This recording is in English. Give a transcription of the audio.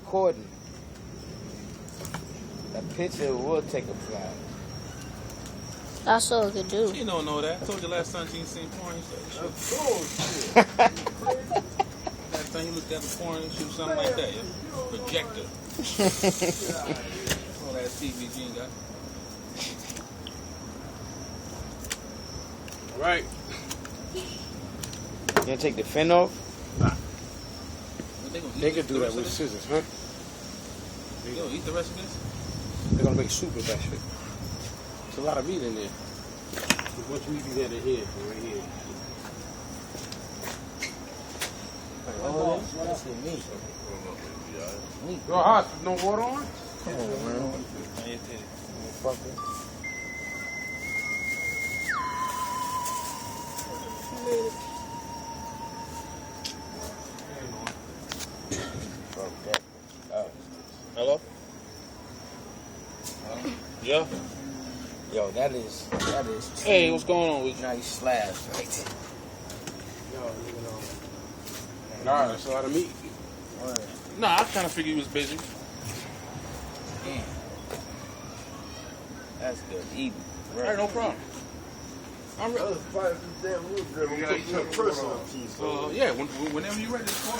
recording. A picture will take a flight. That's all it could do. She don't know that. I told you last time she ain't seen porn. That's bullshit. Last time you looked at the porn, she was something like that. Yeah? Projector. All that TV Gene got. All right. You gonna take the fin off? Nah. What they gonna eat They could the do that rest with of scissors, huh? this? They gonna eat the rest of this? They're gonna make soup with that shit. There's a lot of meat in there. There's much meat you got in here, right here. Oh, that's the meat. Yo, hot, no water on? Come on, man. Motherfucker. Fuck that. Hello? Yeah? Yo, that is two Hey, what's going on with you? nice slabs right there. Yo, nah, that's a lot of meat. Word. Nah, I kind of figured you was busy. Damn. That's good eating. All right, no problem. I'm ready. Yeah, Yeah, whenever you're ready, just call